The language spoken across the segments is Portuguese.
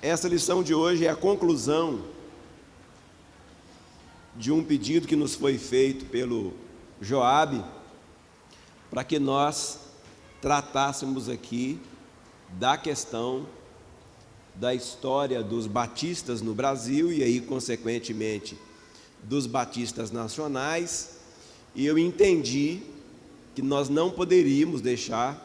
Essa lição de hoje é a conclusão de um pedido que nos foi feito pelo Joabe, para que nós tratássemos aqui da questão da história dos batistas no Brasil e aí, consequentemente, dos batistas nacionais. E eu entendi que nós não poderíamos deixar,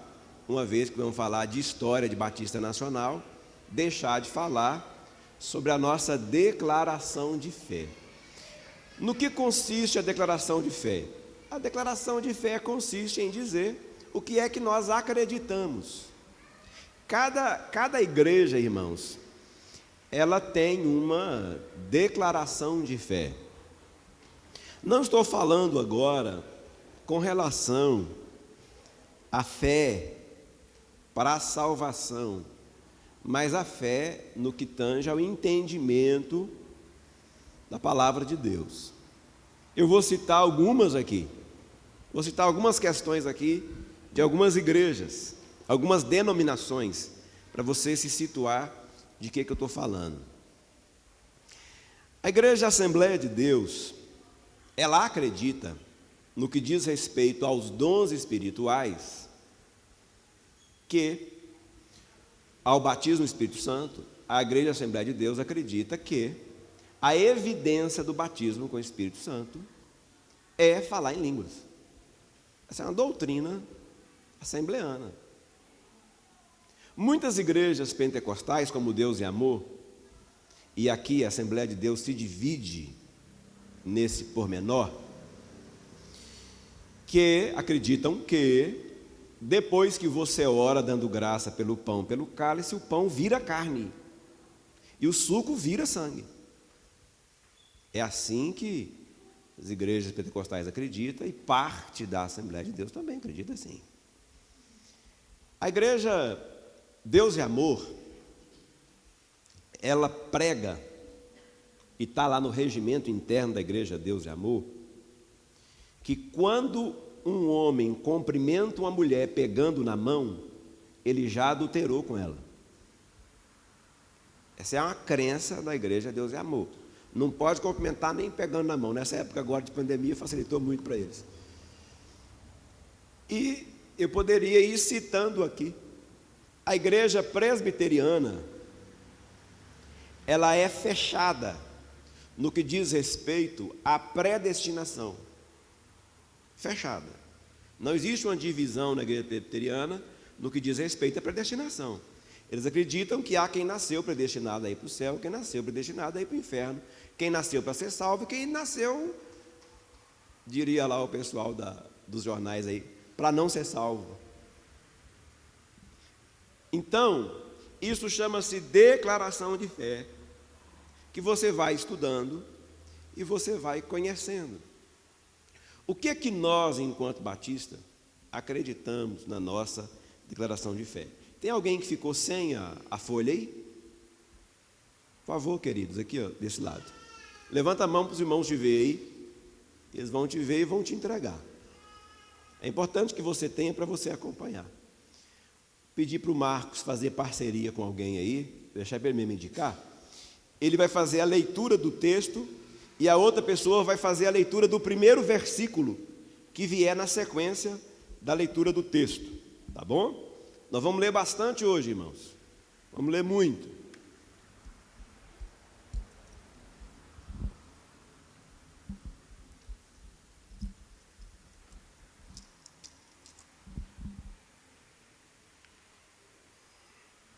uma vez que vamos falar de história de Batista Nacional, deixar de falar sobre a nossa declaração de fé. No que consiste a declaração de fé? A declaração de fé consiste em dizer o que é que nós acreditamos. Cada igreja, irmãos, ela tem uma declaração de fé. Não estou falando agora com relação à fé para a salvação, mas a fé no que tange ao entendimento da palavra de Deus. Eu vou citar algumas aqui, vou citar algumas questões aqui de algumas igrejas, algumas denominações, para você se situar de que eu estou falando. A Igreja Assembleia de Deus, ela acredita no que diz respeito aos dons espirituais, que ao batismo no Espírito Santo, a Igreja Assembleia de Deus acredita que a evidência do batismo com o Espírito Santo é falar em línguas. Essa é uma doutrina assembleana. Muitas igrejas pentecostais, como Deus e Amor, e aqui a Assembleia de Deus se divide nesse pormenor, que acreditam que depois que você ora dando graça pelo pão, pelo cálice, o pão vira carne e o suco vira sangue. É assim que as igrejas pentecostais acreditam e parte da Assembleia de Deus também acredita assim. A igreja Deus e Amor, ela prega, e está lá no regimento interno da igreja Deus e Amor, que quando um homem cumprimenta uma mulher pegando na mão, ele já adulterou com ela. Essa é uma crença da igreja Deus e Amor. Não pode cumprimentar nem pegando na mão. Nessa época agora de pandemia facilitou muito para eles. E eu poderia ir citando aqui. A igreja presbiteriana, ela é fechada no que diz respeito à predestinação. Fechada. Não existe uma divisão na igreja presbiteriana no que diz respeito à predestinação. Eles acreditam que há quem nasceu predestinado a ir para o céu, quem nasceu predestinado a ir para o inferno, quem nasceu para ser salvo, quem nasceu, diria lá o pessoal dos jornais aí, para não ser salvo. Então, isso chama-se declaração de fé, que você vai estudando e você vai conhecendo. O que é que nós, enquanto batista, acreditamos na nossa declaração de fé? Tem alguém que ficou sem a folha aí? Por favor, queridos, aqui ó, desse lado. Levanta a mão para os irmãos te ver aí. Eles vão te ver e vão te entregar. É importante que você tenha para você acompanhar. Pedir para o Marcos fazer parceria com alguém aí, deixar para ele me indicar. Ele vai fazer a leitura do texto e a outra pessoa vai fazer a leitura do primeiro versículo que vier na sequência da leitura do texto. Tá bom? Nós vamos ler bastante hoje, irmãos. Vamos ler muito.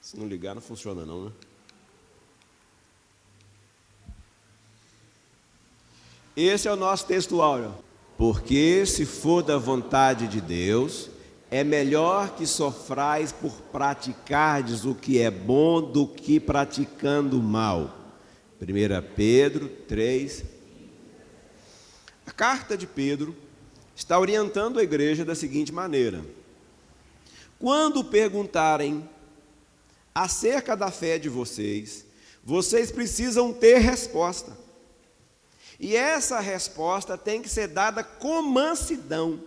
Se não ligar, não funciona não, né? Esse é o nosso texto áureo. Porque se for da vontade de Deus, é melhor que sofrais por praticardes o que é bom do que praticando o mal. 1 Pedro 3. A carta de Pedro está orientando a igreja da seguinte maneira: quando perguntarem acerca da fé de vocês, vocês precisam ter resposta. E essa resposta tem que ser dada com mansidão.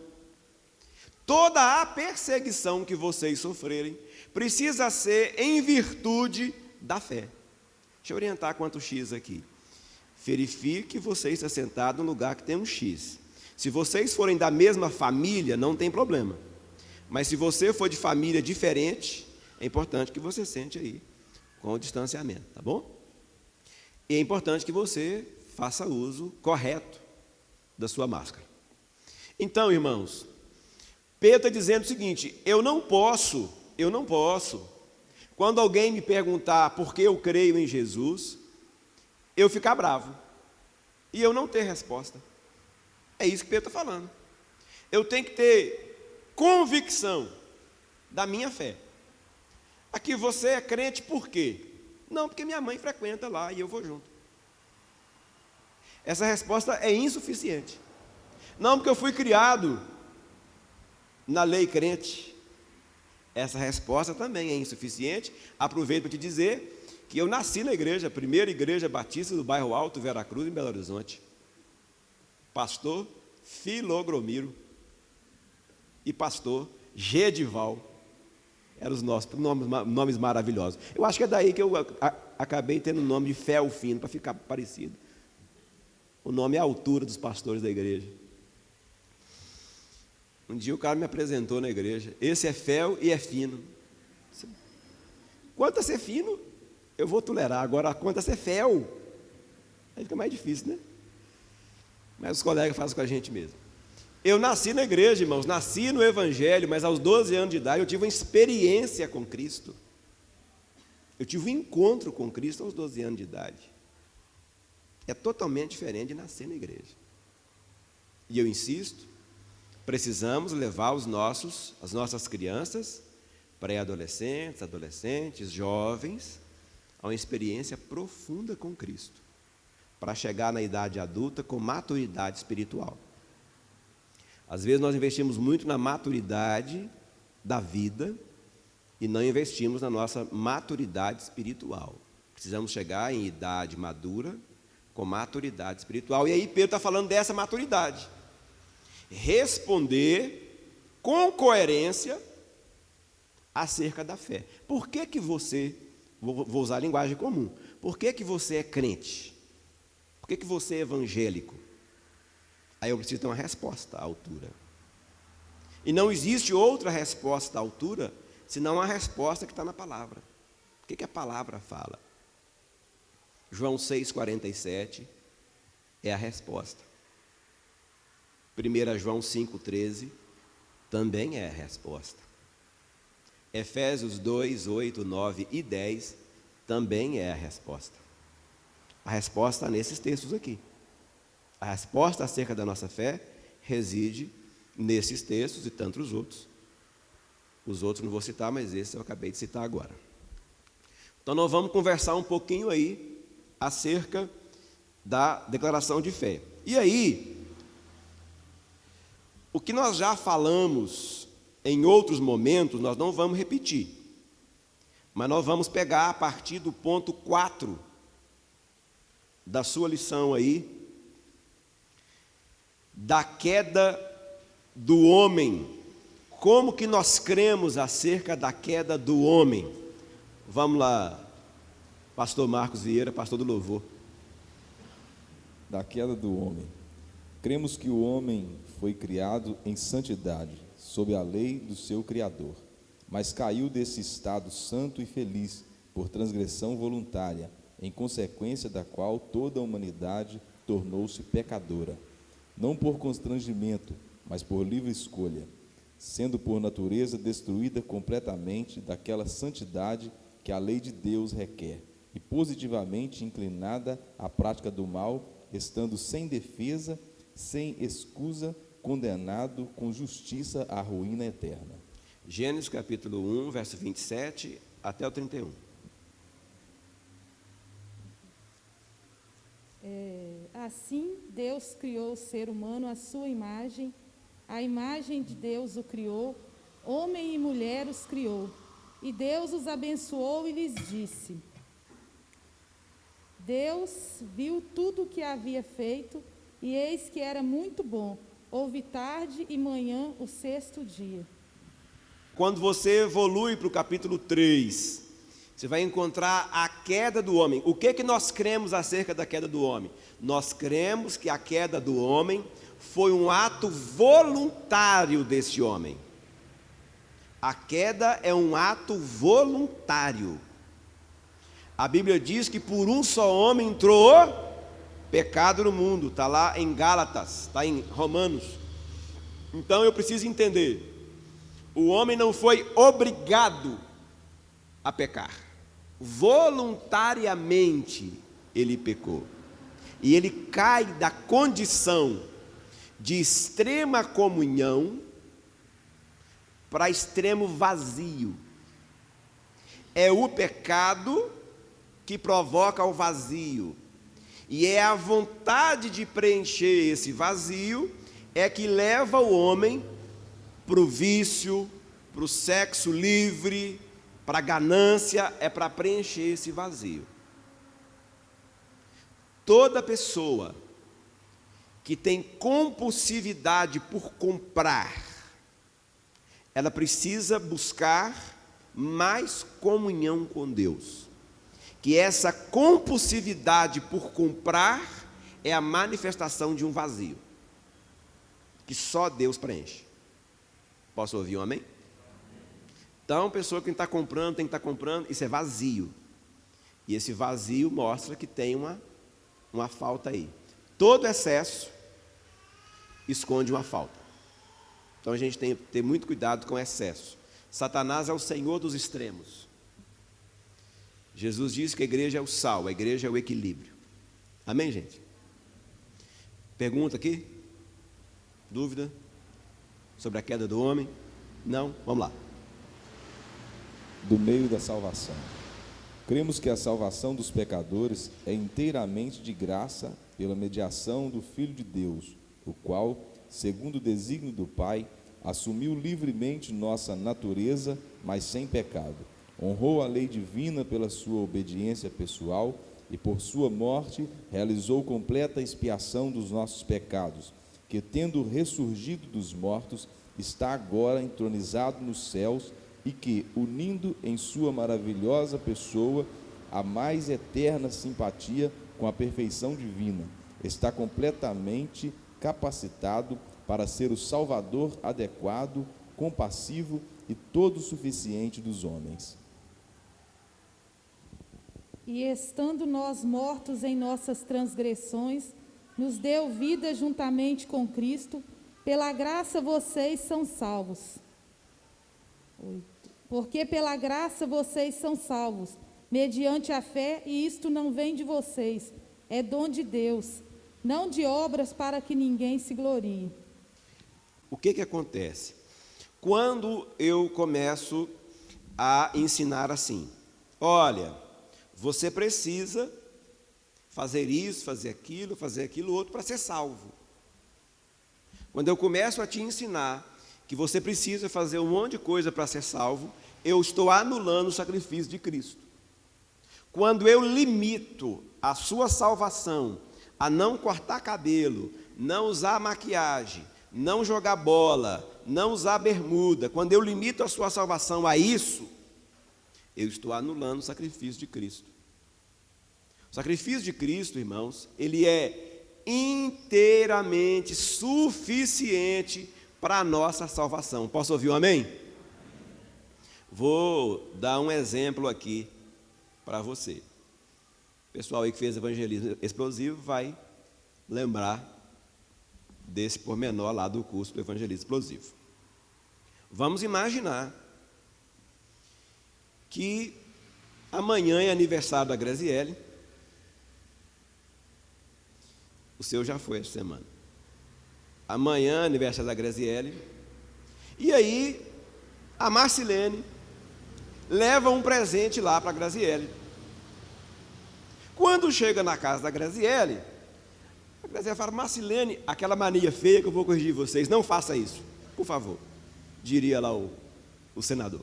Toda a perseguição que vocês sofrerem precisa ser em virtude da fé. Deixa eu orientar quanto X aqui. Verifique que você está sentado no lugar que tem um X. Se vocês forem da mesma família, não tem problema. Mas se você for de família diferente, é importante que você sente aí com o distanciamento, tá bom? E é importante que você faça uso correto da sua máscara. Então, irmãos, Pedro está dizendo o seguinte: eu não posso, quando alguém me perguntar por que eu creio em Jesus, eu ficar bravo e eu não ter resposta. É isso que Pedro está falando. Eu tenho que ter convicção da minha fé. Aqui, você é crente por quê? Não, porque minha mãe frequenta lá e eu vou junto. Essa resposta é insuficiente. Não, porque eu fui criado na lei crente. Essa resposta também é insuficiente. Aproveito para te dizer que eu nasci na igreja, a primeira igreja batista do bairro Alto, Veracruz, em Belo Horizonte. Pastor Filogromiro e pastor Gedival. Eram os nossos nomes maravilhosos. Eu acho que é daí que eu acabei tendo o nome de Felfino, para ficar parecido. O nome é a altura dos pastores da igreja. Um dia o cara me apresentou na igreja: esse é fel e é fino. Quanto a ser fino, eu vou tolerar. Agora, quanto a ser fel, aí fica mais difícil, né? Mas os colegas fazem com a gente mesmo. Eu nasci na igreja, irmãos, nasci no evangelho, mas aos 12 anos de idade eu tive uma experiência com Cristo. Eu tive um encontro com Cristo aos 12 anos de idade. É totalmente diferente de nascer na igreja. E eu insisto, precisamos levar as nossas crianças, pré-adolescentes, adolescentes, jovens, a uma experiência profunda com Cristo, para chegar na idade adulta com maturidade espiritual. Às vezes nós investimos muito na maturidade da vida e não investimos na nossa maturidade espiritual. Precisamos chegar em idade madura com maturidade espiritual. E aí Pedro está falando dessa maturidade. Responder com coerência acerca da fé. Por que você, vou usar a linguagem comum, por que você é crente? Por que você é evangélico? Aí eu preciso ter uma resposta à altura. E não existe outra resposta à altura, senão a resposta que está na palavra. O que a palavra fala? João 6,47 é a resposta. 1 João 5,13 também é a resposta. Efésios 2, 8, 9 e 10 também é a resposta. A resposta está nesses textos aqui. A resposta acerca da nossa fé reside nesses textos e tantos outros. Os outros não vou citar, mas esse eu acabei de citar agora. Então nós vamos conversar um pouquinho aí acerca da declaração de fé. E aí, o que nós já falamos em outros momentos, nós não vamos repetir. Mas nós vamos pegar a partir do ponto 4 da sua lição aí, da queda do homem. Como que nós cremos acerca da queda do homem? Vamos lá, pastor Marcos Vieira, pastor do louvor. Da queda do homem. Cremos que o homem foi criado em santidade, sob a lei do seu Criador, mas caiu desse estado santo e feliz por transgressão voluntária, em consequência da qual toda a humanidade tornou-se pecadora, não por constrangimento, mas por livre escolha, sendo por natureza destruída completamente daquela santidade que a lei de Deus requer, e positivamente inclinada à prática do mal, estando sem defesa, sem escusa, condenado com justiça à ruína eterna. Gênesis capítulo 1, verso 27 até o 31. Assim, Deus criou o ser humano à sua imagem, a imagem de Deus o criou, homem e mulher os criou. E Deus os abençoou e lhes disse: Deus viu tudo o que havia feito, e eis que era muito bom. Houve tarde e manhã o sexto dia. Quando você evolui para o capítulo 3, você vai encontrar a queda do homem. O que nós cremos acerca da queda do homem? Nós cremos que a queda do homem foi um ato voluntário desse homem. A queda é um ato voluntário. A Bíblia diz que por um só homem entrou o pecado no mundo. Está lá em Gálatas, está em Romanos. Então eu preciso entender. O homem não foi obrigado a pecar. Voluntariamente ele pecou. E ele cai da condição de extrema comunhão para extremo vazio. É o pecado que provoca o vazio. E é a vontade de preencher esse vazio é que leva o homem para o vício, para o sexo livre, para a ganância, é para preencher esse vazio. Toda pessoa que tem compulsividade por comprar, ela precisa buscar mais comunhão com Deus. Que essa compulsividade por comprar é a manifestação de um vazio, que só Deus preenche. Posso ouvir um amém? Então, pessoa que está comprando, tem que estar comprando, isso é vazio. E esse vazio mostra que tem uma falta aí. Todo excesso esconde uma falta. Então a gente tem que ter muito cuidado com o excesso. Satanás é o senhor dos extremos. Jesus disse que a igreja é o sal, a igreja é o equilíbrio. Amém, gente? Pergunta aqui? Dúvida? Sobre a queda do homem? Não? Vamos lá. Do meio da salvação. Cremos que a salvação dos pecadores é inteiramente de graça pela mediação do Filho de Deus, o qual, segundo o desígnio do Pai, assumiu livremente nossa natureza, mas sem pecado. Honrou a lei divina pela sua obediência pessoal e por sua morte realizou completa expiação dos nossos pecados, que tendo ressurgido dos mortos, está agora entronizado nos céus e que, unindo em sua maravilhosa pessoa a mais eterna simpatia com a perfeição divina, está completamente capacitado para ser o Salvador adequado, compassivo e todo suficiente dos homens. E estando nós mortos em nossas transgressões, nos deu vida juntamente com Cristo, pela graça vocês são salvos. Porque pela graça vocês são salvos, mediante a fé, e isto não vem de vocês, é dom de Deus, não de obras para que ninguém se glorie. O que acontece? Quando eu começo a ensinar assim, olha, você precisa fazer isso, fazer aquilo outro para ser salvo. Quando eu começo a te ensinar que você precisa fazer um monte de coisa para ser salvo, eu estou anulando o sacrifício de Cristo. Quando eu limito a sua salvação a não cortar cabelo, não usar maquiagem, não jogar bola, não usar bermuda, quando eu limito a sua salvação a isso, eu estou anulando o sacrifício de Cristo. O sacrifício de Cristo, irmãos, ele é inteiramente suficiente para a nossa salvação. Posso ouvir um amém? Vou dar um exemplo aqui para você. O pessoal aí que fez evangelismo explosivo vai lembrar desse pormenor lá do curso do evangelismo explosivo. Vamos imaginar que amanhã é aniversário da Graziele. O seu já foi essa semana. Amanhã é aniversário da Graziele. E aí, a Marcilene leva um presente lá para a Graziele. Quando chega na casa da Graziele, a Graziele fala: Marcilene, aquela mania feia que eu vou corrigir vocês, não faça isso, por favor, diria lá o senador.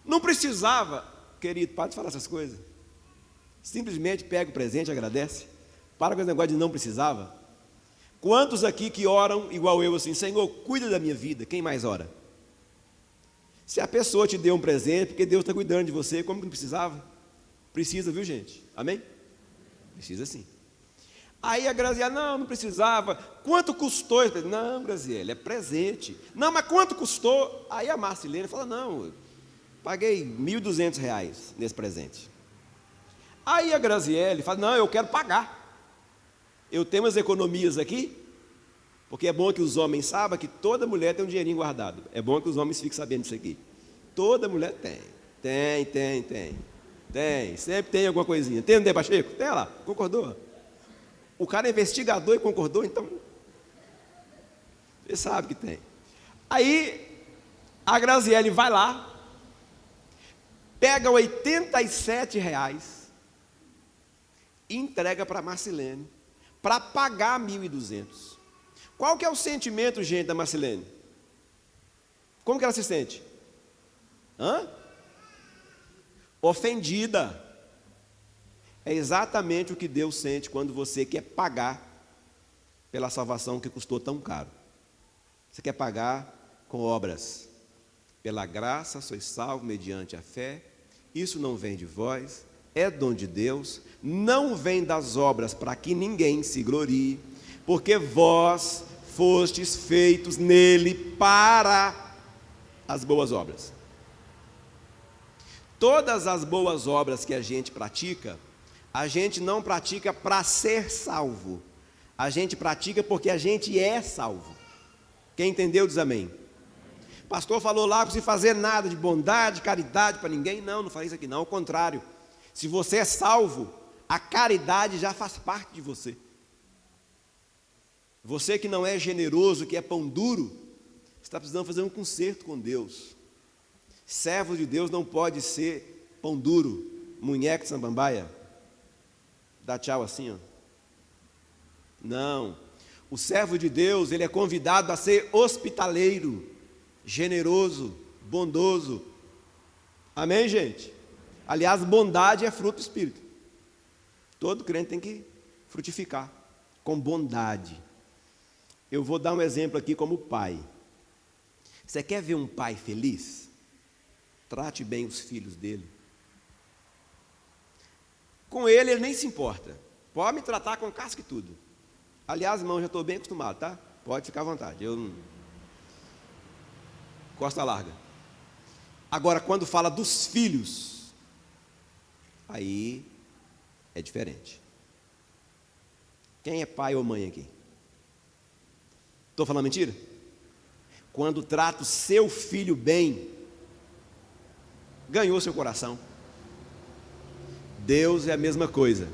Não precisava, querido, para de falar essas coisas. Simplesmente pega o presente e agradece. Para com esse negócio de não precisava. Quantos aqui que oram igual eu assim: Senhor, cuida da minha vida? Quem mais ora? Se a pessoa te deu um presente, porque Deus está cuidando de você, como que não precisava? Precisa, viu, gente? Amém? Precisa sim. Aí a Graziele, não precisava. Quanto custou? Eu falei, não, Graziele, é presente. Não, mas quanto custou? Aí a Marcilene fala, não, eu paguei R$1.200 nesse presente. Aí a Graziele fala, não, eu quero pagar. Eu tenho umas economias aqui, porque é bom que os homens saibam que toda mulher tem um dinheirinho guardado. É bom que os homens fiquem sabendo disso aqui. Toda mulher tem. Tem, sempre tem alguma coisinha. Tem, não tem, Pacheco? Tem lá, concordou? O cara é investigador e concordou, então você sabe que tem. Aí a Graziele vai lá, pega R$87 e entrega para a Marcilene para pagar 1.200. Qual que é o sentimento, gente, da Marcilene? Como que ela se sente? Ofendida. É exatamente o que Deus sente quando você quer pagar pela salvação que custou tão caro. Você quer pagar com obras. Pela graça sois salvos mediante a fé. Isso não vem de vós, é dom de Deus. Não vem das obras para que ninguém se glorie, porque vós fostes feitos nele para as boas obras. Todas as boas obras que a gente não pratica para ser salvo. A gente pratica porque a gente é salvo. Quem entendeu diz amém. O pastor falou lá, não precisa fazer nada de bondade, caridade para ninguém. Não faz isso aqui não, ao contrário. Se você é salvo, a caridade já faz parte de você. Você que não é generoso, que é pão duro, está precisando fazer um conserto com Deus. Servo de Deus não pode ser pão duro, munheca de samambaia. Dá tchau assim, ó. Não. O servo de Deus, ele é convidado a ser hospitaleiro, generoso, bondoso. Amém, gente? Aliás, bondade é fruto do Espírito. Todo crente tem que frutificar com bondade. Eu vou dar um exemplo aqui como pai. Você quer ver um pai feliz? Trate bem os filhos dele. Com ele nem se importa. Pode me tratar com casca e tudo. Aliás, irmão, já estou bem acostumado, tá? Pode ficar à vontade. Costa larga. Agora, quando fala dos filhos, aí é diferente. Quem é pai ou mãe aqui? Estou falando mentira? Quando trata o seu filho bem, ganhou seu coração. Deus é a mesma coisa.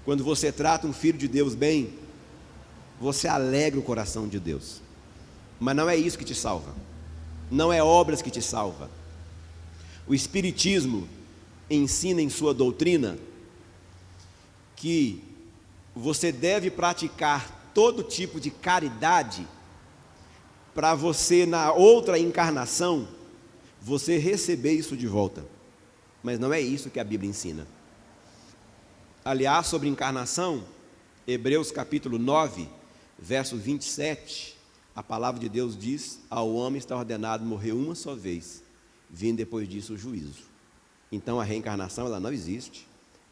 Quando você trata um filho de Deus bem, você alegra o coração de Deus. Mas não é isso que te salva. Não é obras que te salva. O Espiritismo ensina em sua doutrina que você deve praticar todo tipo de caridade para você, na outra encarnação, você receber isso de volta. Mas não é isso que a Bíblia ensina. Aliás, sobre encarnação, Hebreus capítulo 9, verso 27, a palavra de Deus diz: ao homem está ordenado morrer uma só vez, vindo depois disso o juízo. Então a reencarnação, ela não existe,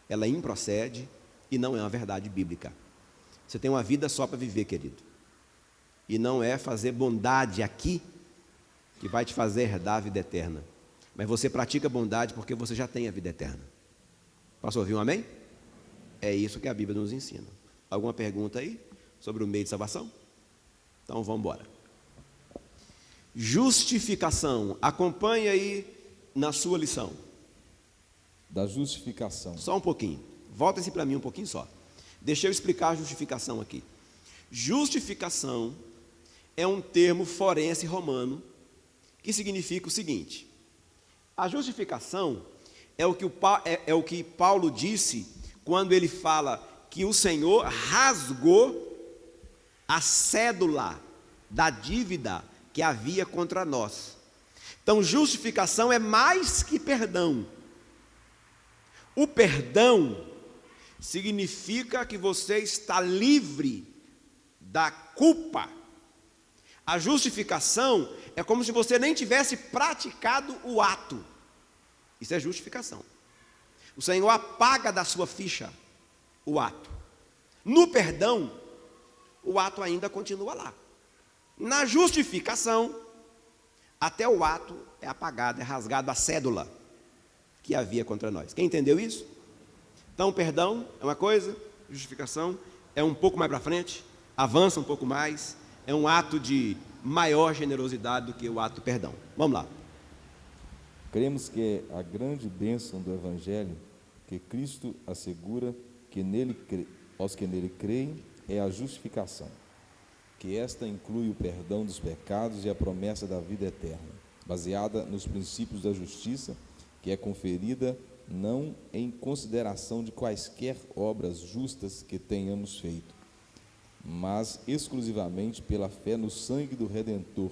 ela improcede e não é uma verdade bíblica. Você tem uma vida só para viver, querido. E não é fazer bondade aqui que vai te fazer herdar a vida eterna. Mas você pratica bondade porque você já tem a vida eterna. Posso ouvir um amém? É isso que a Bíblia nos ensina. Alguma pergunta aí sobre o meio de salvação? Então vamos embora. Justificação. Acompanhe aí na sua lição. Da justificação. Só um pouquinho. Voltem-se para mim um pouquinho só. Deixa eu explicar a justificação aqui. Justificação é um termo forense romano que significa o seguinte: a justificação é o que Paulo disse quando ele fala que o Senhor rasgou a cédula da dívida que havia contra nós. Então, justificação é mais que perdão. O perdão significa que você está livre da culpa. A justificação é como se você nem tivesse praticado o ato. Isso é justificação. O Senhor apaga da sua ficha o ato. No perdão, o ato ainda continua lá. Na justificação, até o ato é apagado, é rasgado a cédula que havia contra nós. Quem entendeu isso? Então, perdão é uma coisa, justificação é um pouco mais para frente, avança um pouco mais, é um ato de maior generosidade do que o ato de perdão. Vamos lá. Cremos que a grande bênção do Evangelho, que Cristo assegura que aos que nele creem, é a justificação, que esta inclui o perdão dos pecados e a promessa da vida eterna, baseada nos princípios da justiça, que é conferida não em consideração de quaisquer obras justas que tenhamos feito, mas exclusivamente pela fé no sangue do Redentor,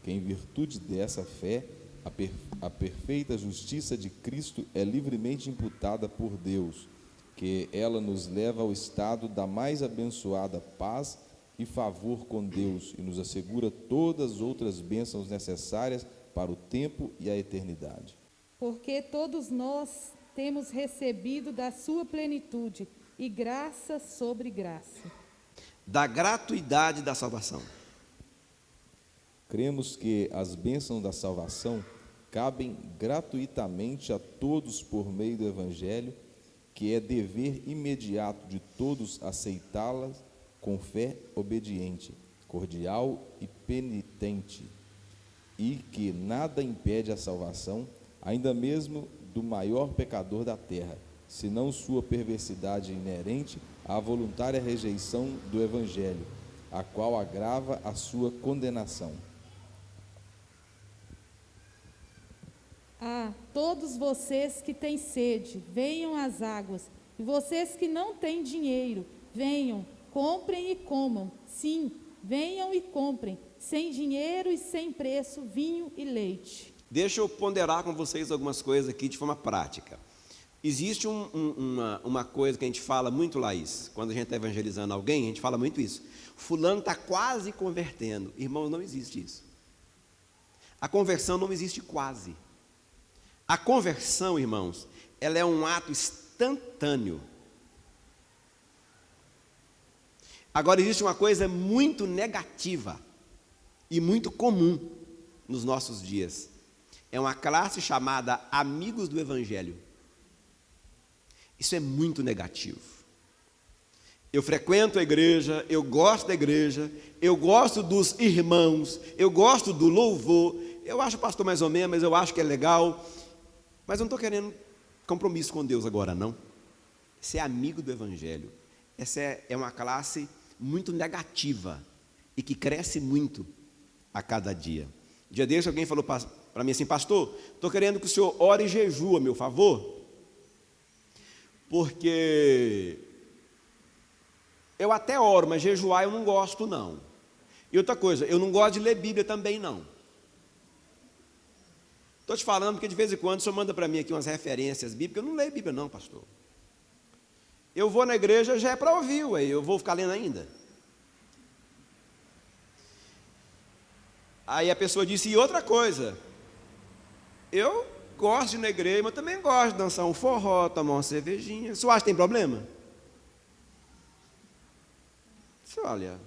que em virtude dessa fé, a perfeita justiça de Cristo é livremente imputada por Deus, que ela nos leva ao estado da mais abençoada paz e favor com Deus e nos assegura todas as outras bênçãos necessárias para o tempo e a eternidade. Porque todos nós temos recebido da sua plenitude e graça sobre graça. Da gratuidade da salvação. Cremos que as bênçãos da salvação cabem gratuitamente a todos por meio do Evangelho, que é dever imediato de todos aceitá-las com fé obediente, cordial e penitente, e que nada impede a salvação, ainda mesmo do maior pecador da terra, senão sua perversidade inerente à voluntária rejeição do Evangelho, a qual agrava a sua condenação. Todos vocês que têm sede, venham às águas, e vocês que não têm dinheiro, venham, comprem e comam. Sim, venham e comprem, sem dinheiro e sem preço, vinho e leite. Deixa eu ponderar com vocês algumas coisas aqui de forma prática. Existe uma coisa que a gente fala muito, Laís, quando a gente está evangelizando alguém, a gente fala muito isso. Fulano está quase convertendo. Irmãos, não existe isso. A conversão não existe quase. A conversão, irmãos, ela é um ato instantâneo. Agora, existe uma coisa muito negativa e muito comum nos nossos dias. É uma classe chamada amigos do Evangelho. Isso é muito negativo. Eu frequento a igreja, eu gosto da igreja, eu gosto dos irmãos, eu gosto do louvor, eu acho o pastor mais ou menos, mas eu acho que é legal. Mas eu não estou querendo compromisso com Deus agora, não. Esse é amigo do Evangelho. Essa é uma classe muito negativa e que cresce muito a cada dia. Dia desse alguém falou para mim assim: pastor, estou querendo que o senhor ore e jejua, meu favor, porque eu até oro, mas jejuar eu não gosto, não. E outra coisa, eu não gosto de ler Bíblia também, não. Estou te falando porque de vez em quando o senhor manda para mim aqui umas referências bíblicas. Eu não leio Bíblia não, pastor. Eu vou na igreja já é para ouvir, ué, eu vou ficar lendo ainda. Aí a pessoa disse: e outra coisa, eu gosto de ir na igreja, mas também gosto de dançar um forró, tomar uma cervejinha. O senhor acha que tem problema? Olha,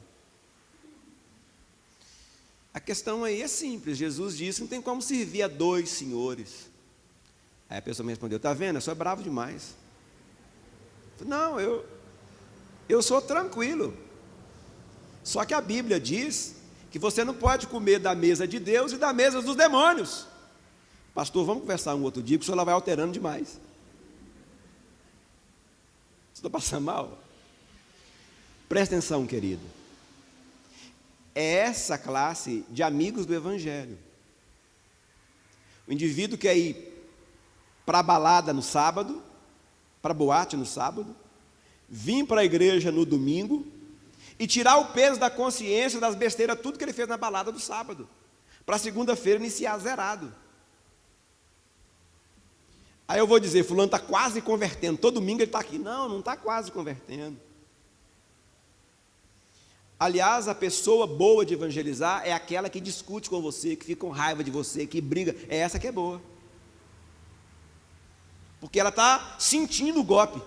a questão aí é simples. Jesus disse: não tem como servir a dois senhores. Aí a pessoa me respondeu: está vendo, eu sou bravo demais. Não, eu sou tranquilo. Só que a Bíblia diz que você não pode comer da mesa de Deus e da mesa dos demônios. Pastor, vamos conversar um outro dia, porque o senhor vai alterando demais. Você está passando mal? Presta atenção, querido. É essa classe de amigos do Evangelho. O indivíduo quer ir para a balada no sábado, para a boate no sábado, vir para a igreja no domingo e tirar o peso da consciência das besteiras, tudo que ele fez na balada do sábado, para segunda-feira iniciar zerado. Aí eu vou dizer: fulano está quase convertendo, todo domingo ele está aqui. Não, não está quase convertendo. Aliás, a pessoa boa de evangelizar é aquela que discute com você, que fica com raiva de você, que briga. É essa que é boa. porque ela está sentindo o golpe.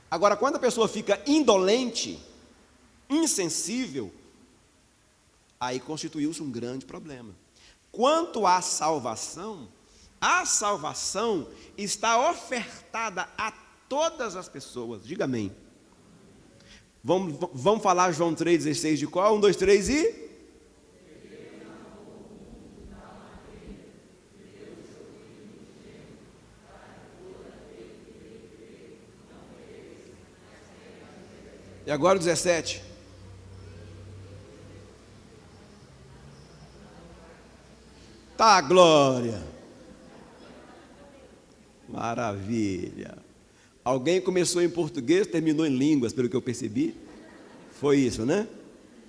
Agora, quando a pessoa fica indolente, insensível, aí constituiu-se um grande problema. Quanto à salvação, a salvação está ofertada a todas as pessoas. Diga amém. Vamos falar João 3,16 de qual? 1, 2, 3 e... E agora o 17. Tá, glória. Maravilha. Alguém começou em português, terminou em línguas, pelo que eu percebi. Foi isso, né?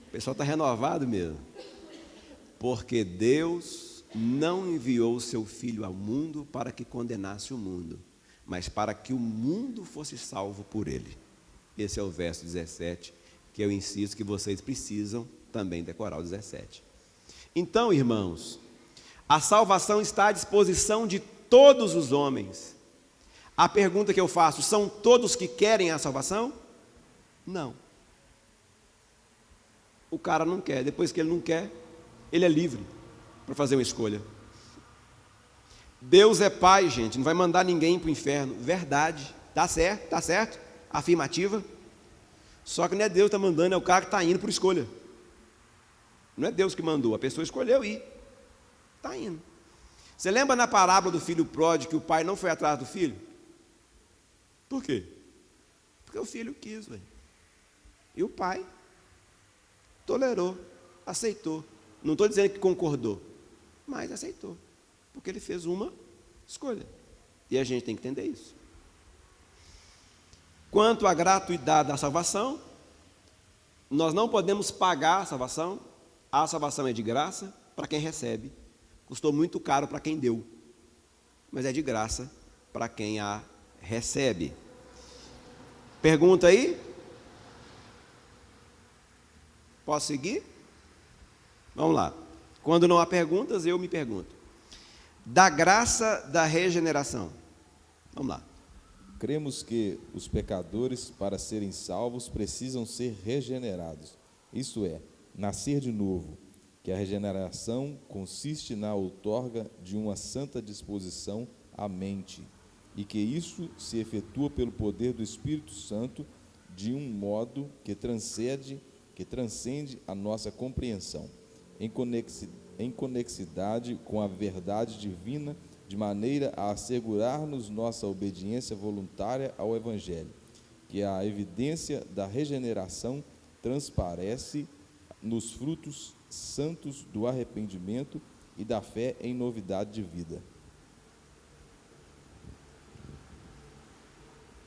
O pessoal está renovado mesmo. Porque Deus não enviou o seu Filho ao mundo para que condenasse o mundo, mas para que o mundo fosse salvo por ele. Esse é o verso 17, que eu insisto que vocês precisam também decorar o 17. Então, irmãos, a salvação está à disposição de todos os homens. A pergunta que eu faço, são todos que querem a salvação? Não. O cara não quer, depois que ele não quer, ele é livre para fazer uma escolha. Deus é Pai, gente, não vai mandar ninguém para o inferno. Verdade, tá certo, tá certo? Afirmativa. Só que não é Deus que está mandando, é o cara que está indo por escolha. Não é Deus que mandou, a pessoa escolheu ir. Está indo. Você lembra na parábola do filho pródigo que o pai não foi atrás do filho? Por quê? Porque o filho quis, velho. E o pai tolerou, aceitou. Não estou dizendo que concordou, mas aceitou. Porque ele fez uma escolha. E a gente tem que entender isso. Quanto à gratuidade da salvação, nós não podemos pagar a salvação é de graça para quem recebe, custou muito caro para quem deu, mas é de graça para quem a recebe. Pergunta aí? Posso seguir? Vamos lá. Quando não há perguntas, eu me pergunto. Da graça da regeneração. Vamos lá. Cremos que os pecadores, para serem salvos, precisam ser regenerados, isto é, nascer de novo, que a regeneração consiste na outorga de uma santa disposição à mente, e que isso se efetua pelo poder do Espírito Santo de um modo que transcende a nossa compreensão, em conexidade com a verdade divina, de maneira a assegurar-nos nossa obediência voluntária ao Evangelho, que a evidência da regeneração transparece nos frutos santos do arrependimento e da fé em novidade de vida.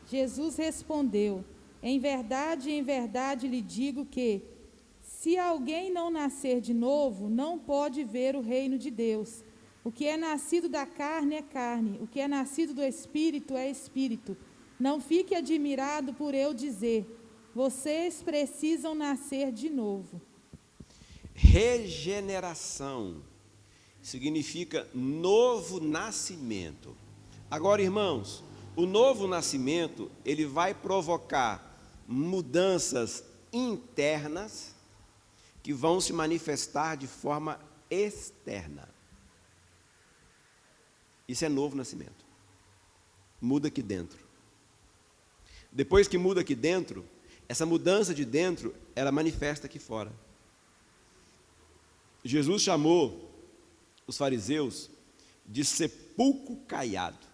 Jesus respondeu: em verdade lhe digo que, se alguém não nascer de novo, não pode ver o reino de Deus. O que é nascido da carne é carne, o que é nascido do Espírito é Espírito. Não fique admirado por eu dizer: vocês precisam nascer de novo. Regeneração significa novo nascimento. Agora, irmãos, o novo nascimento, ele vai provocar mudanças internas que vão se manifestar de forma externa. Isso é novo nascimento. Muda aqui dentro. Depois que muda aqui dentro, essa mudança de dentro, ela manifesta aqui fora. Jesus chamou os fariseus de sepulcro caiado.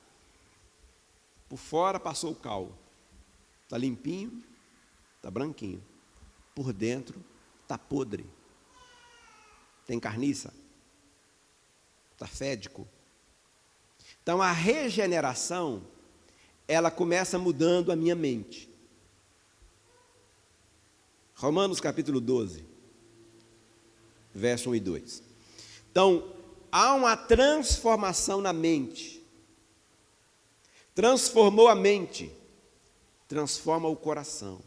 Por fora passou o cal. Está limpinho, está branquinho. Por dentro está podre. Tem carniça. Está fédico. Então a regeneração, ela começa mudando a minha mente. Romanos capítulo 12, verso 1 e 2. Então, há uma transformação na mente. Transformou a mente, transforma o coração,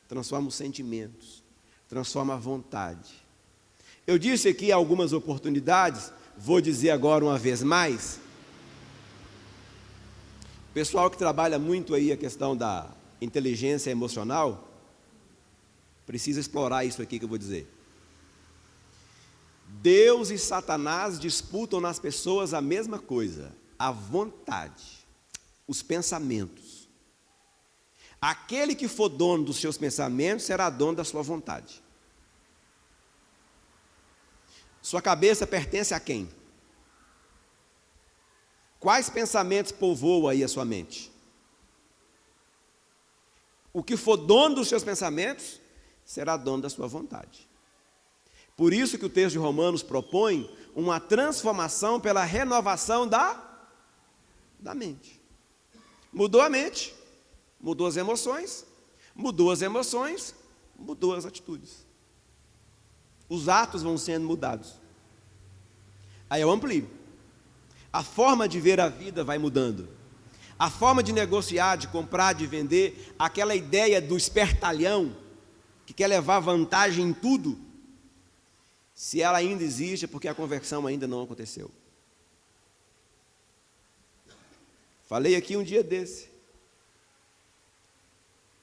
transforma os sentimentos, transforma a vontade. Eu disse aqui algumas oportunidades, vou dizer agora uma vez mais. pessoal que trabalha muito aí a questão da inteligência emocional, precisa explorar isso aqui que eu vou dizer. Deus e Satanás disputam nas pessoas a mesma coisa, a vontade, os pensamentos. Aquele que for dono dos seus pensamentos será dono da sua vontade. Sua cabeça pertence a quem? Quais pensamentos povoam aí a sua mente? O que for dono dos seus pensamentos será dono da sua vontade. Por isso que o texto de Romanos propõe uma transformação pela renovação da mente. Mudou a mente, mudou as emoções, mudou as atitudes. Os atos vão sendo mudados. Aí eu amplio. A forma de ver a vida vai mudando. A forma de negociar, de comprar, de vender, aquela ideia do espertalhão, que quer levar vantagem em tudo, se ela ainda existe, é porque a conversão ainda não aconteceu. Falei aqui um dia desse.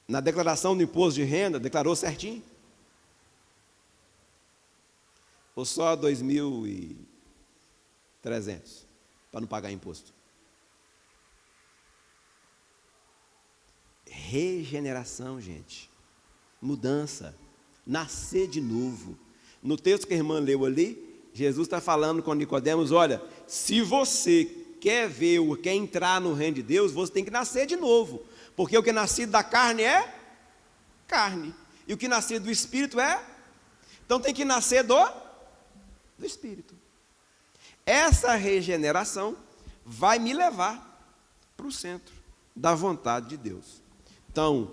Na declaração do imposto de renda, declarou certinho. Ou só 2.300 para não pagar imposto. Regeneração, gente. Mudança. Nascer de novo. No texto que a irmã leu ali, Jesus está falando com Nicodemos: olha, se você quer ver ou quer entrar no reino de Deus, você tem que nascer de novo. Porque o que é nascido da carne é carne. E o que é nascido do Espírito é? Então tem que nascer do Espírito. Essa regeneração vai me levar para o centro da vontade de Deus. Então,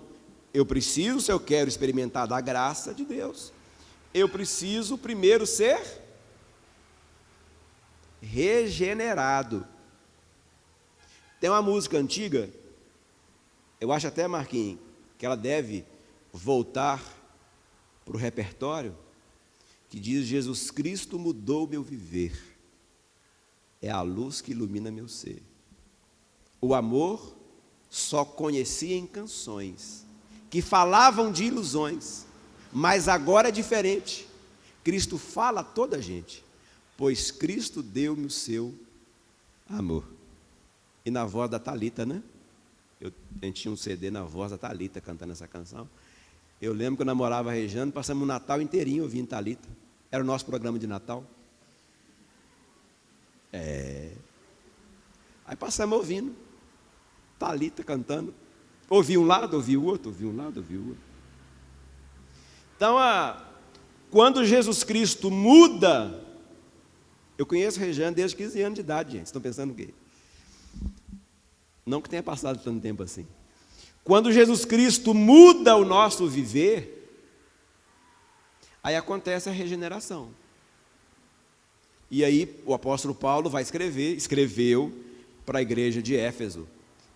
eu preciso, se eu quero experimentar da graça de Deus, eu preciso primeiro ser regenerado. Tem uma música antiga, eu acho até, Marquinhos, que ela deve voltar para o repertório, que diz: Jesus Cristo mudou meu viver, é a luz que ilumina meu ser. O amor só conhecia em canções que falavam de ilusões, mas agora é diferente. Cristo fala a toda a gente, pois Cristo deu-me o seu amor. E na voz da Thalita, né? A gente tinha um CD na voz da Thalita cantando essa canção. Eu lembro que eu namorava a Rejane, passamos o Natal inteirinho ouvindo Thalita. Era o nosso programa de Natal. Aí passamos ouvindo Thalita cantando. Ouvi um lado, ouvi o outro, ouvi um lado, ouvi o outro. Então, quando Jesus Cristo muda, eu conheço Rejane desde 15 anos de idade, gente. Estão pensando o quê? Não que tenha passado tanto tempo assim. Quando Jesus Cristo muda o nosso viver, aí acontece a regeneração. E aí o apóstolo Paulo vai escreveu para a igreja de Éfeso: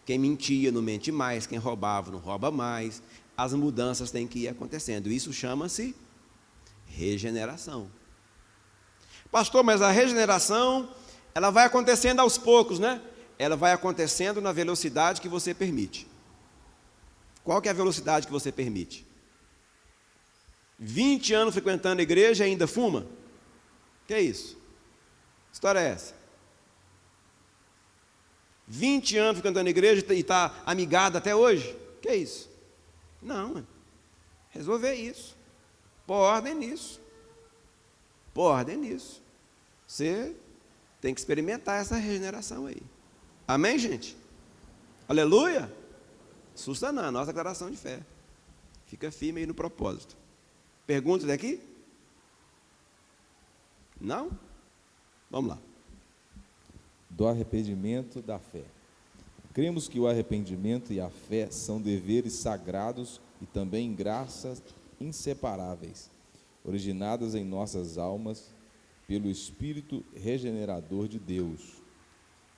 quem mentia não mente mais, quem roubava não rouba mais. As mudanças têm que ir acontecendo. Isso chama-se regeneração. Pastor, mas a regeneração, ela vai acontecendo aos poucos, né? Ela vai acontecendo na velocidade que você permite. Qual que é a velocidade que você permite? 20 anos frequentando a igreja e ainda fuma? Que é isso? Que história é essa? 20 anos frequentando a igreja e está amigado até hoje? Que é isso? Não, resolver isso. Pôr ordem nisso. Pôr ordem nisso. Você tem que experimentar essa regeneração aí. Amém, gente? Aleluia? Assusta não, a nossa declaração de fé. Fica firme aí no propósito. Perguntas daqui? Não? Vamos lá. Do arrependimento da fé. Cremos que o arrependimento e a fé são deveres sagrados e também graças inseparáveis, originadas em nossas almas pelo Espírito regenerador de Deus,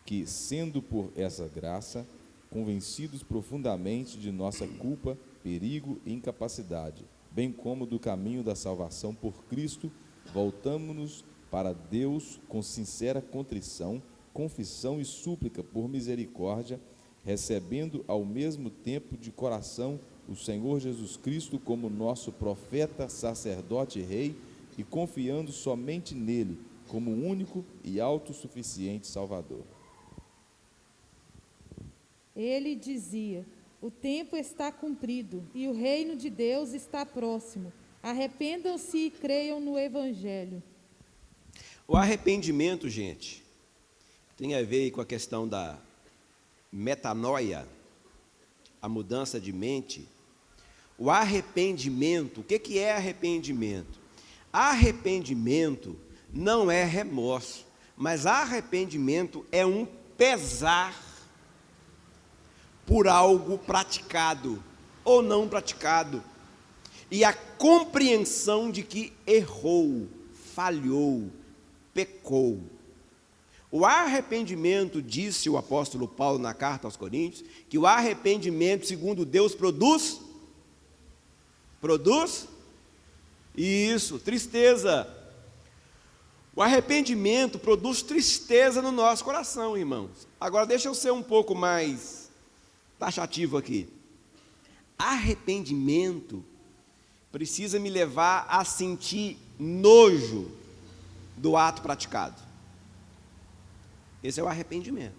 que, sendo por essa graça, convencidos profundamente de nossa culpa, perigo e incapacidade, bem como do caminho da salvação por Cristo, voltamo-nos para Deus com sincera contrição, confissão e súplica por misericórdia, recebendo ao mesmo tempo de coração o Senhor Jesus Cristo como nosso profeta, sacerdote e rei, e confiando somente nele como único e autossuficiente Salvador. Ele dizia: o tempo está cumprido e o reino de Deus está próximo. Arrependam-se e creiam no Evangelho. O arrependimento, gente, tem a ver com a questão da metanoia, a mudança de mente. O arrependimento, o que é arrependimento? Arrependimento não é remorso, mas arrependimento é um pesar por algo praticado ou não praticado, e a compreensão de que errou, falhou, pecou. O arrependimento, disse o apóstolo Paulo na carta aos Coríntios, que o arrependimento, segundo Deus, produz isso, tristeza. O arrependimento produz tristeza no nosso coração, irmãos. Agora deixa eu ser um pouco mais taxativo aqui. Arrependimento precisa me levar a sentir nojo do ato praticado. Esse é o arrependimento.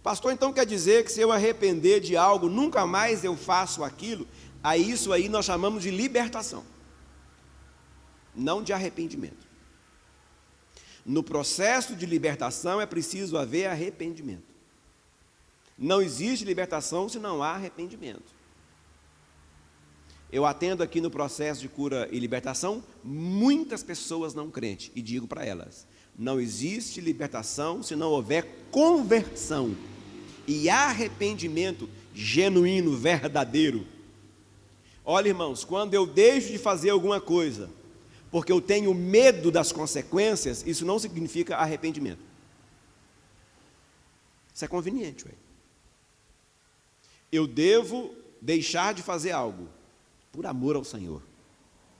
Pastor, então quer dizer que se eu arrepender de algo, nunca mais eu faço aquilo? A isso aí nós chamamos de libertação, não de arrependimento. No processo de libertação é preciso haver arrependimento. Não existe libertação se não há arrependimento. Eu atendo aqui no processo de cura e libertação muitas pessoas não crentes e digo para elas: não existe libertação se não houver conversão e arrependimento genuíno, verdadeiro. Olha, irmãos, quando eu deixo de fazer alguma coisa porque eu tenho medo das consequências, isso não significa arrependimento. Isso é conveniente, ué. Eu devo deixar de fazer algo por amor ao Senhor,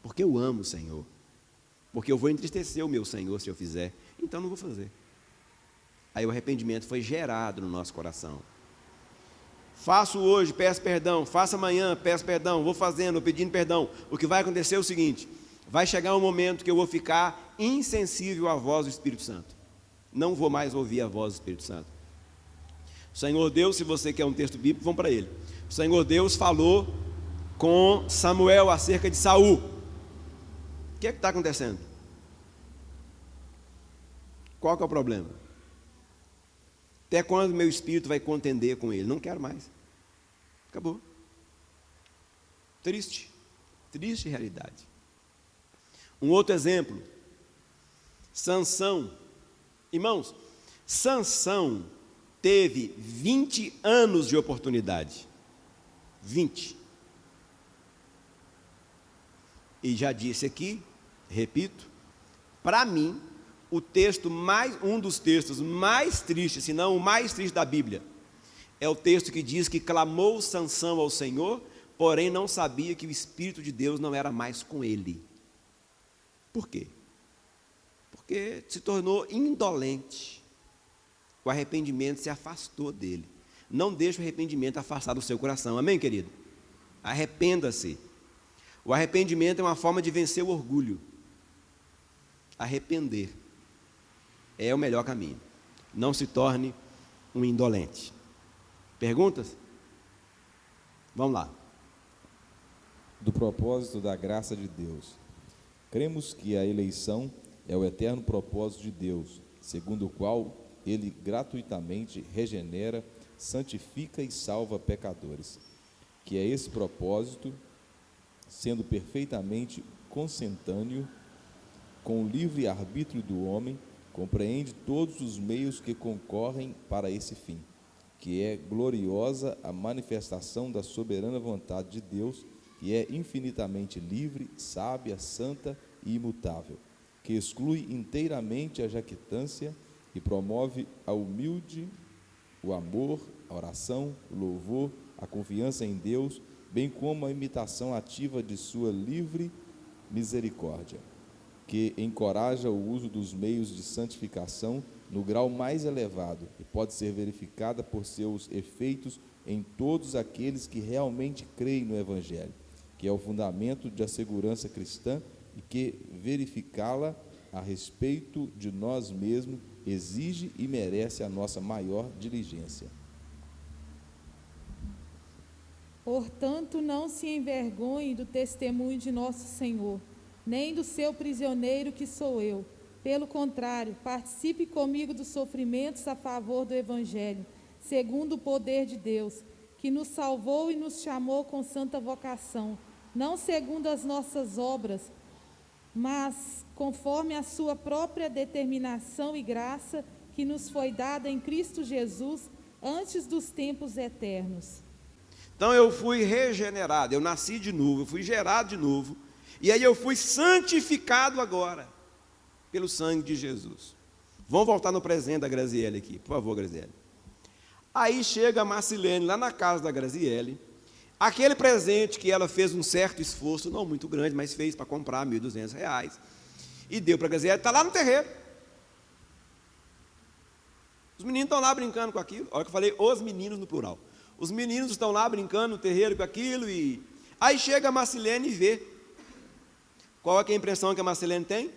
porque eu amo o Senhor, porque eu vou entristecer o meu Senhor se eu fizer, então não vou fazer. Aí o arrependimento foi gerado no nosso coração. Faço hoje, peço perdão, faço amanhã, peço perdão, vou fazendo, pedindo perdão. O que vai acontecer é o seguinte: vai chegar um momento que eu vou ficar insensível à voz do Espírito Santo. Não vou mais ouvir a voz do Espírito Santo. O Senhor Deus, se você quer um texto bíblico, vamos para ele. O Senhor Deus falou com Samuel acerca de Saul. O que é que está acontecendo? Qual que é o problema? Até quando meu espírito vai contender com ele? Não quero mais. Acabou. Triste realidade. Um outro exemplo, Sansão. Irmãos, Sansão teve 20 anos de oportunidade. 20. E já disse aqui, repito, para mim, um dos textos mais tristes, se não o mais triste da Bíblia, é o texto que diz que clamou Sansão ao Senhor, porém não sabia que o Espírito de Deus não era mais com ele. Por quê? Porque se tornou indolente. O arrependimento se afastou dele. Não deixe o arrependimento afastar do seu coração. Amém, querido? Arrependa-se. O arrependimento é uma forma de vencer o orgulho. Arrepender é o melhor caminho. Não se torne um indolente. Perguntas? Vamos lá. Do propósito da graça de Deus. Cremos que a eleição é o eterno propósito de Deus, segundo o qual Ele gratuitamente regenera, santifica e salva pecadores. Que é esse propósito, sendo perfeitamente consentâneo com o livre arbítrio do homem, compreende todos os meios que concorrem para esse fim, que é gloriosa a manifestação da soberana vontade de Deus, que é infinitamente livre, sábia, santa e imutável, que exclui inteiramente a jactância e promove a humilde, o amor, a oração, o louvor, a confiança em Deus, bem como a imitação ativa de sua livre misericórdia, que encoraja o uso dos meios de santificação no grau mais elevado e pode ser verificada por seus efeitos em todos aqueles que realmente creem no Evangelho, que é o fundamento da segurança cristã e que verificá-la a respeito de nós mesmos exige e merece a nossa maior diligência. Portanto, não se envergonhe do testemunho de nosso Senhor, nem do seu prisioneiro que sou eu. Pelo contrário, participe comigo dos sofrimentos a favor do Evangelho, segundo o poder de Deus, que nos salvou e nos chamou com santa vocação, não segundo as nossas obras, mas conforme a sua própria determinação e graça, que nos foi dada em Cristo Jesus antes dos tempos eternos. Então eu fui regenerado, eu nasci de novo, eu fui gerado de novo, e aí eu fui santificado agora, pelo sangue de Jesus. Vamos voltar no presente da Graziele aqui, por favor, Graziele. Aí chega a Marcilene lá na casa da Graziele, aquele presente que ela fez um certo esforço, não muito grande, mas fez para comprar R$1.200, e deu para a Graziele, está lá no terreiro. Os meninos estão lá brincando com aquilo, olha que eu falei, os meninos no plural. Os meninos estão lá brincando no terreiro com aquilo, e aí chega a Marcilene e vê. Qual é a impressão que a Marcilene tem?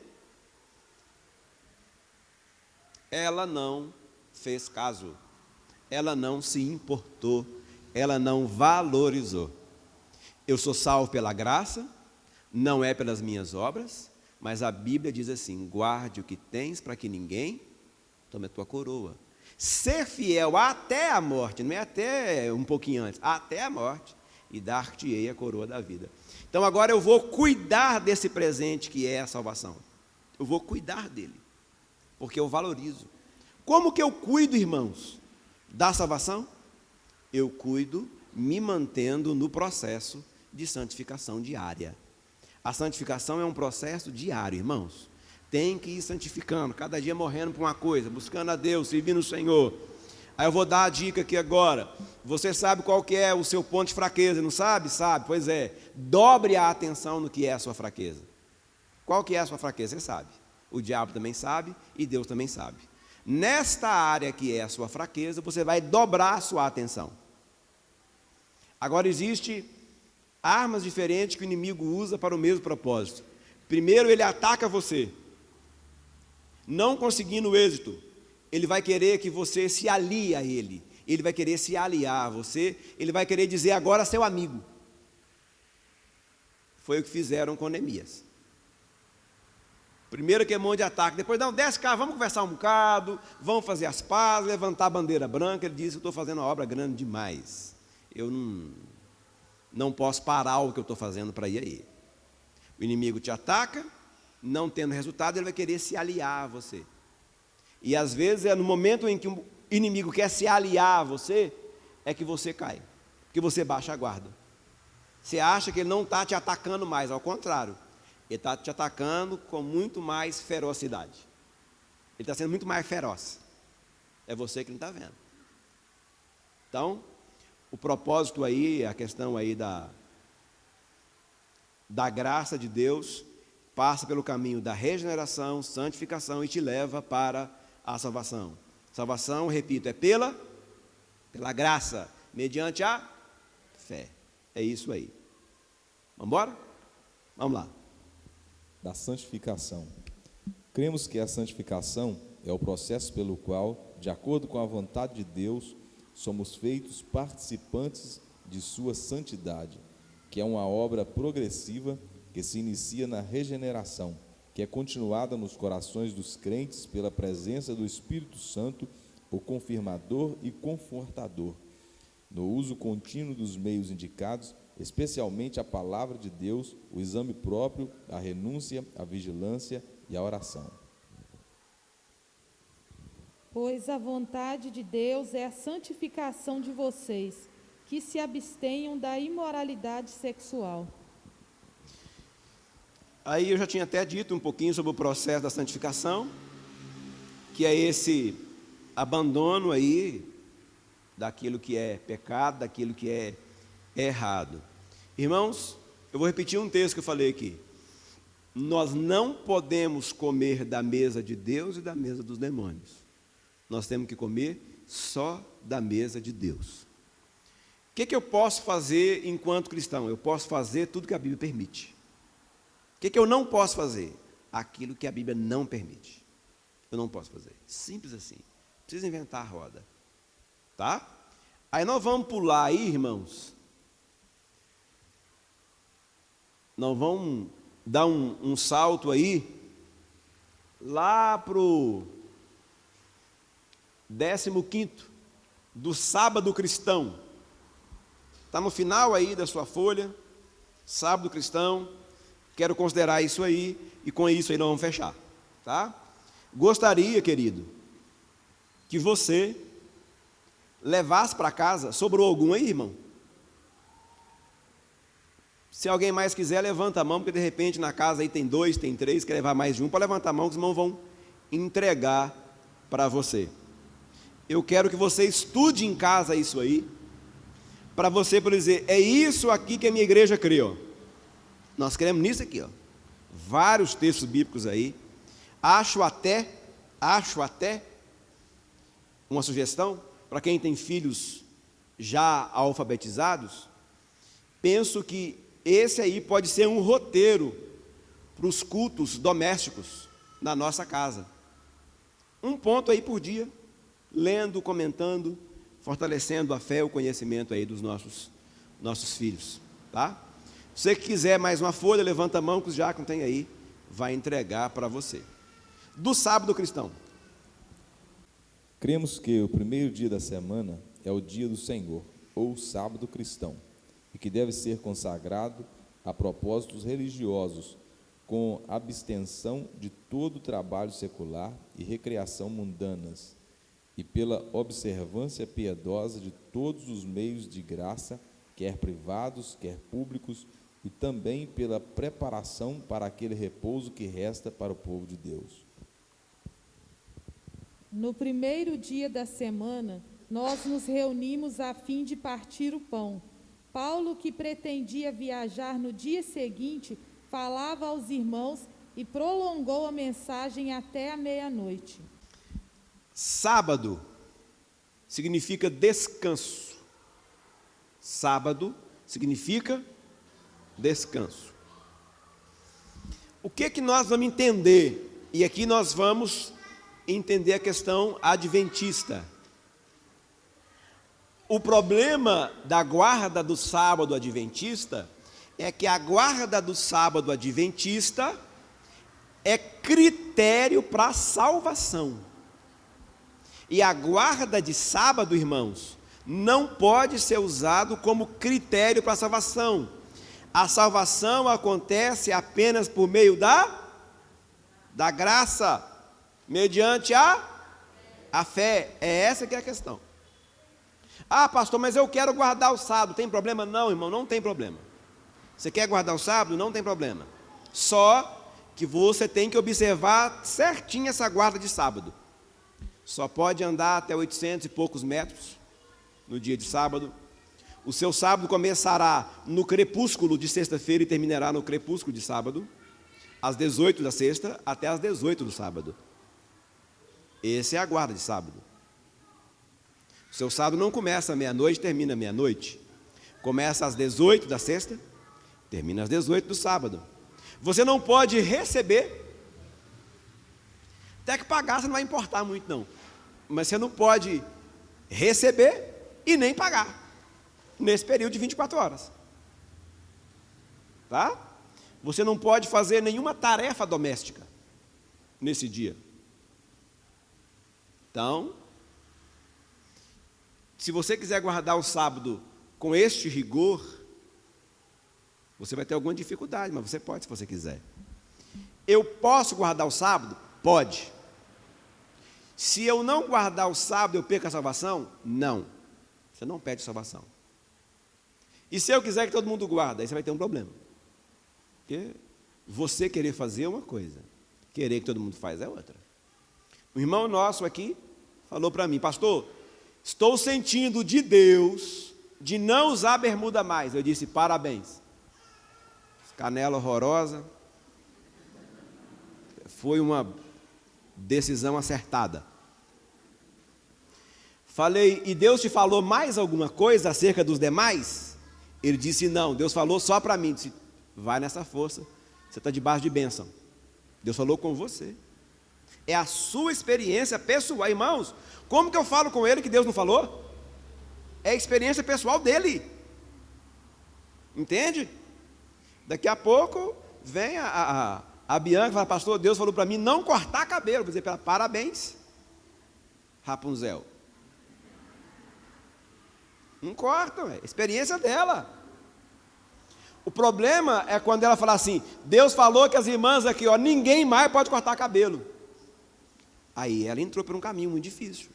Ela não fez caso, ela não se importou, ela não valorizou. Eu sou salvo pela graça, não é pelas minhas obras, mas a Bíblia diz assim: guarde o que tens para que ninguém tome a tua coroa. Ser fiel até a morte, não é até um pouquinho antes, até a morte, e dar-te-ei a coroa da vida. Então agora eu vou cuidar desse presente que é a salvação. Eu vou cuidar dele, porque eu valorizo. Como que eu cuido, irmãos, da salvação? Eu cuido me mantendo no processo de santificação diária. A santificação é um processo diário, irmãos. Tem que ir santificando, cada dia morrendo por uma coisa, buscando a Deus, servindo o Senhor. Aí eu vou dar a dica aqui agora. Você sabe qual que é o seu ponto de fraqueza, não sabe? Sabe, pois é. Dobre a atenção no que é a sua fraqueza. Qual que é a sua fraqueza? Você sabe. O diabo também sabe e Deus também sabe. Nesta área que é a sua fraqueza, você vai dobrar a sua atenção. Agora, existe armas diferentes que o inimigo usa para o mesmo propósito. Primeiro, ele ataca você. Não conseguindo êxito, ele vai querer que você se alie a ele. Ele vai querer se aliar a você. Ele vai querer dizer agora seu amigo. Foi o que fizeram com Neemias. Primeiro que é mão de ataque, depois não, desce cá, vamos conversar um bocado, vamos fazer as pazes, levantar a bandeira branca. Ele disse: eu estou fazendo uma obra grande demais, eu não posso parar o que eu estou fazendo para ir aí. O inimigo te ataca, não tendo resultado, ele vai querer se aliar a você. E às vezes é no momento em que o inimigo quer se aliar a você, é que você cai, que você baixa a guarda. Você acha que ele não está te atacando mais, ao contrário. Ele está te atacando com muito mais ferocidade. Ele está sendo muito mais feroz. É você que não está vendo. Então, o propósito aí, a questão aí da graça de Deus, passa pelo caminho da regeneração, santificação e te leva para a salvação. Salvação, repito, é pela graça, mediante a fé. É isso aí. Vamos embora? Vamos lá. Da santificação. Cremos que a santificação é o processo pelo qual, de acordo com a vontade de Deus, somos feitos participantes de sua santidade, que é uma obra progressiva que se inicia na regeneração, que é continuada nos corações dos crentes pela presença do Espírito Santo, o confirmador e confortador, no uso contínuo dos meios indicados, especialmente a palavra de Deus, o exame próprio, a renúncia, a vigilância e a oração. Pois a vontade de Deus é a santificação de vocês, que se abstenham da imoralidade sexual. Aí eu já tinha até dito um pouquinho sobre o processo da santificação, que é esse abandono aí daquilo que é pecado, daquilo que é errado. Irmãos, eu vou repetir um texto que eu falei aqui. Nós não podemos comer da mesa de Deus e da mesa dos demônios. nós temos que comer só da mesa de Deus. O que eu posso fazer enquanto cristão? Eu posso fazer tudo que a Bíblia permite. O que eu não posso fazer? Aquilo que a Bíblia não permite. Eu não posso fazer. Simples assim. Não precisa inventar a roda. Tá? Aí nós vamos pular aí, irmãos. Nós vamos dar um salto aí, lá para o 15º, do sábado cristão. Está no final aí da sua folha, sábado cristão. Quero considerar isso aí, e com isso aí nós vamos fechar. Tá? Gostaria, querido, que você levasse para casa. Sobrou algum aí, irmão? Se alguém mais quiser, levanta a mão, porque de repente na casa aí tem 2, tem 3, quer levar mais de um, pode levantar a mão que os irmãos vão entregar para você. Eu quero que você estude em casa isso aí, para você poder dizer, é isso aqui que a minha igreja crê, ó. Nós cremos nisso aqui, ó. Vários textos bíblicos aí. Acho até uma sugestão, para quem tem filhos já alfabetizados, penso que esse aí pode ser um roteiro para os cultos domésticos na nossa casa. Um ponto aí por dia, lendo, comentando, fortalecendo a fé e o conhecimento aí dos nossos filhos, tá? Se você quiser mais uma folha, levanta a mão que os diáconos tem aí, vai entregar para você. Do sábado cristão. Cremos que o primeiro dia da semana é o dia do Senhor, ou sábado cristão, e que deve ser consagrado a propósitos religiosos, com abstenção de todo trabalho secular e recreação mundanas, e pela observância piedosa de todos os meios de graça, quer privados, quer públicos, e também pela preparação para aquele repouso que resta para o povo de Deus. No primeiro dia da semana, nós nos reunimos a fim de partir o pão. Paulo, que pretendia viajar no dia seguinte, falava aos irmãos e prolongou a mensagem até a meia-noite. Sábado significa descanso. Sábado significa descanso. O que nós vamos entender? E aqui nós vamos entender a questão adventista. O problema da guarda do sábado adventista é que a guarda do sábado adventista é critério para a salvação. E a guarda de sábado, irmãos, não pode ser usado como critério para a salvação. A salvação acontece apenas por meio da graça, mediante a fé. É essa que é a questão. Ah, pastor, mas eu quero guardar o sábado, tem problema? Não, irmão, não tem problema. Você quer guardar o sábado? Não tem problema. Só que você tem que observar certinho essa guarda de sábado. Só pode andar até 800 e poucos metros no dia de sábado. O seu sábado começará no crepúsculo de sexta-feira e terminará no crepúsculo de sábado, às 18 da sexta até às 18 do sábado. Essa é a guarda de sábado. O seu sábado não começa à meia-noite e termina à meia-noite. Começa às 18 da sexta, termina às 18 do sábado. Você não pode receber, até que pagar você não vai importar muito não, mas você não pode receber e nem pagar, nesse período de 24 horas. Tá? Você não pode fazer nenhuma tarefa doméstica nesse dia. Então, se você quiser guardar o sábado com este rigor, você vai ter alguma dificuldade, mas você pode se você quiser. Eu posso guardar o sábado? Pode. Se eu não guardar o sábado, eu perco a salvação? Não. Você não perde a salvação. E se eu quiser que todo mundo guarde, aí você vai ter um problema. Porque você querer fazer é uma coisa, querer que todo mundo faz é outra. Um irmão nosso aqui falou para mim, pastor, estou sentindo de Deus de não usar bermuda mais. Eu disse, parabéns. Canela horrorosa. Foi uma decisão acertada. Falei, e Deus te falou mais alguma coisa acerca dos demais? Ele disse, não, Deus falou só para mim. Disse, vai nessa força, você está debaixo de bênção. Deus falou com você. É a sua experiência pessoal. Irmãos, como que eu falo com ele que Deus não falou? É a experiência pessoal dele. Entende? Daqui a pouco vem a Bianca e fala, pastor, Deus falou para mim não cortar cabelo. Vou dizer para ela, parabéns, Rapunzel. Não cortam, é a experiência dela. O problema é quando ela fala assim, Deus falou que as irmãs aqui, ó, ninguém mais pode cortar cabelo. Aí ela entrou por um caminho muito difícil.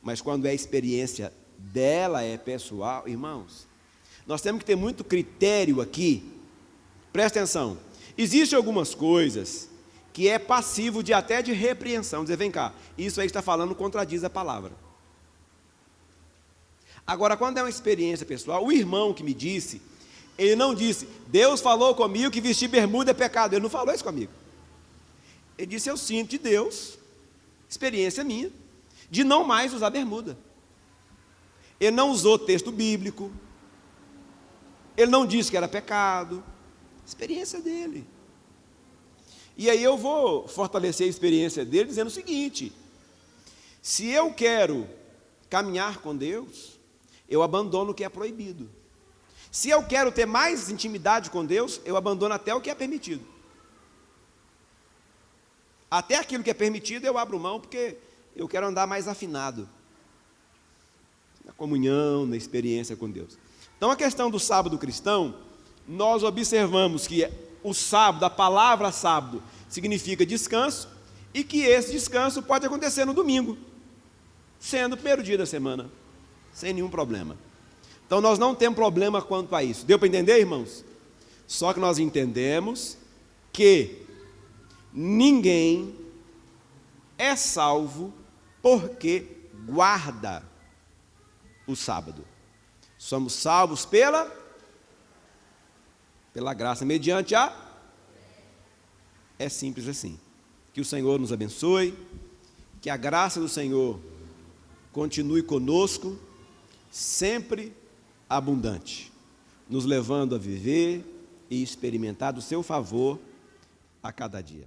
Mas quando é a experiência dela, é pessoal, irmãos, nós temos que ter muito critério aqui. Presta atenção. Existem algumas coisas que é passivo de até de repreensão. Dizer, vem cá, isso aí que está falando contradiz a palavra. Agora, quando é uma experiência pessoal, o irmão que me disse, ele não disse, Deus falou comigo que vestir bermuda é pecado. Ele não falou isso comigo. Ele disse, eu sinto de Deus, experiência minha, de não mais usar bermuda. Ele não usou texto bíblico, ele não disse que era pecado, experiência dele. E aí eu vou fortalecer a experiência dele dizendo o seguinte, se eu quero caminhar com Deus, eu abandono o que é proibido. Se eu quero ter mais intimidade com Deus, eu abandono até o que é permitido. Até aquilo que é permitido eu abro mão, porque eu quero andar mais afinado na comunhão, na experiência com Deus. Então a questão do sábado cristão, nós observamos que o sábado, a palavra sábado, significa descanso, e que esse descanso pode acontecer no domingo, sendo o primeiro dia da semana, sem nenhum problema. Então nós não temos problema quanto a isso. Deu para entender, irmãos? Só que nós entendemos que ninguém é salvo porque guarda o sábado. Somos salvos pela graça, mediante a... É simples assim. Que o Senhor nos abençoe, que a graça do Senhor continue conosco, sempre abundante, nos levando a viver e experimentar do seu favor a cada dia.